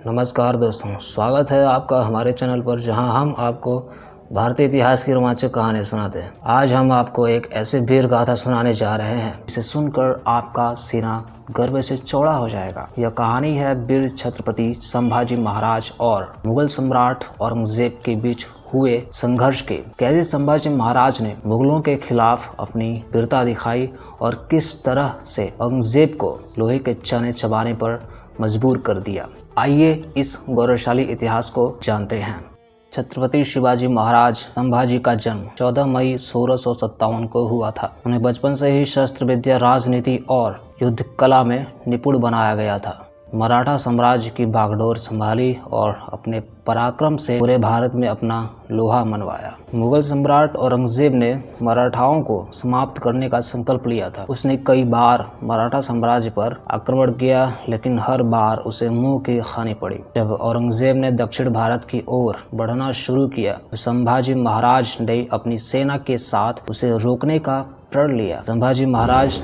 नमस्कार दोस्तों, स्वागत है आपका हमारे चैनल पर, जहां हम आपको भारतीय इतिहास की रोमांचक कहानी सुनाते हैं। आज हम आपको एक ऐसे वीर गाथा सुनाने जा रहे हैं जिसे सुनकर आपका सीना गर्व से चौड़ा हो जाएगा। यह कहानी है वीर छत्रपति संभाजी महाराज और मुगल सम्राट औरंगजेब के बीच हुए संघर्ष के। कैसे संभाजी महाराज ने मुगलों के खिलाफ अपनी वीरता दिखाई और किस तरह से औरंगजेब को लोहे के चने चबाने पर मजबूर कर दिया। आइए इस गौरवशाली इतिहास को जानते हैं। छत्रपति शिवाजी महाराज संभाजी का जन्म 14 मई 1657 को हुआ था। उन्हें बचपन से ही शस्त्र विद्या, राजनीति और युद्ध कला में निपुण बनाया गया था। मराठा साम्राज्य की बागडोर संभाली और अपने पराक्रम से पूरे भारत में अपना लोहा मनवाया। मुगल सम्राट औरंगजेब ने मराठाओं को समाप्त करने का संकल्प लिया था। उसने कई बार मराठा साम्राज्य पर आक्रमण किया, लेकिन हर बार उसे मुंह की खानी पड़ी। जब औरंगजेब ने दक्षिण भारत की ओर बढ़ना शुरू किया तो संभाजी महाराज ने अपनी सेना के साथ उसे रोकने का प्रण लिया। संभाजी महाराज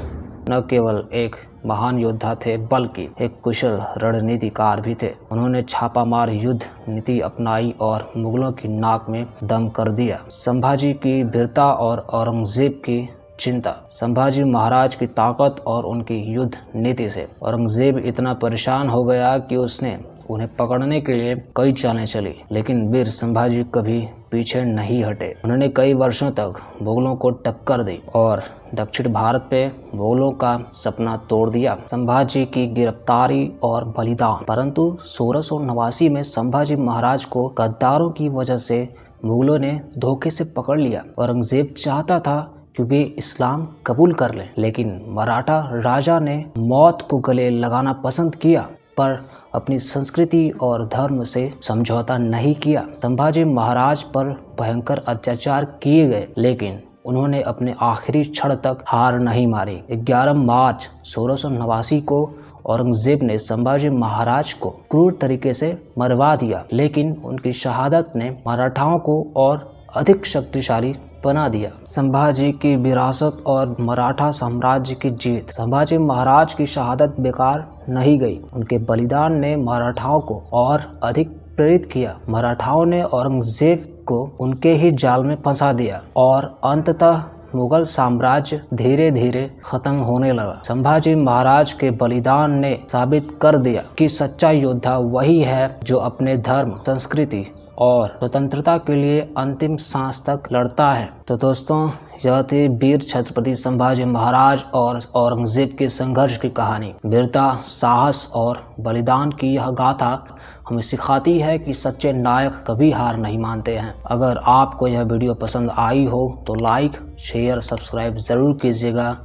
न केवल एक महान योद्धा थे, बल्कि एक कुशल रणनीतिकार भी थे। उन्होंने छापामार युद्ध नीति अपनाई और मुगलों की नाक में दम कर दिया। संभाजी की वीरता और औरंगजेब की चिंता। संभाजी महाराज की ताकत और उनकी युद्ध नीति से औरंगजेब इतना परेशान हो गया कि उसने उन्हें पकड़ने के लिए कई चालें चली, लेकिन वीर संभाजी कभी पीछे नहीं हटे। उन्होंने कई वर्षों तक मुगलों को टक्कर दी और दक्षिण भारत पे मुगलों का सपना तोड़ दिया। संभाजी की गिरफ्तारी और बलिदान। परंतु 1689 में संभाजी महाराज को गद्दारों की वजह से मुगलों ने धोखे से पकड़ लिया। औरंगजेब चाहता था कि वे इस्लाम कबूल कर लें, लेकिन मराठा राजा ने मौत को गले लगाना पसंद किया, पर अपनी संस्कृति और धर्म से समझौता नहीं किया। संभाजी महाराज पर भयंकर अत्याचार किए गए, लेकिन उन्होंने अपने आखिरी क्षण तक हार नहीं मारी। 11 मार्च 1689 को औरंगजेब ने संभाजी महाराज को क्रूर तरीके से मरवा दिया, लेकिन उनकी शहादत ने मराठाओं को और अधिक शक्तिशाली बना दिया। संभाजी की विरासत और मराठा साम्राज्य की जीत। संभाजी महाराज की शहादत बेकार नहीं गई। उनके बलिदान ने मराठाओं को और अधिक प्रेरित किया। मराठाओं ने औरंगजेब को उनके ही जाल में फंसा दिया और अंततः मुगल साम्राज्य धीरे धीरे खत्म होने लगा। संभाजी महाराज के बलिदान ने साबित कर दिया कि सच्चा योद्धा वही है जो अपने धर्म, संस्कृति और स्वतंत्रता के लिए अंतिम सांस तक लड़ता है। तो दोस्तों, यह थी वीर छत्रपति संभाजी महाराज और औरंगजेब के संघर्ष की कहानी। वीरता, साहस और बलिदान की यह गाथा हमें सिखाती है कि सच्चे नायक कभी हार नहीं मानते हैं। अगर आपको यह वीडियो पसंद आई हो तो लाइक, शेयर, सब्सक्राइब ज़रूर कीजिएगा।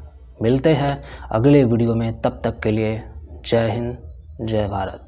मिलते हैं अगले वीडियो में, तब तक के लिए जय हिंद, जय भारत।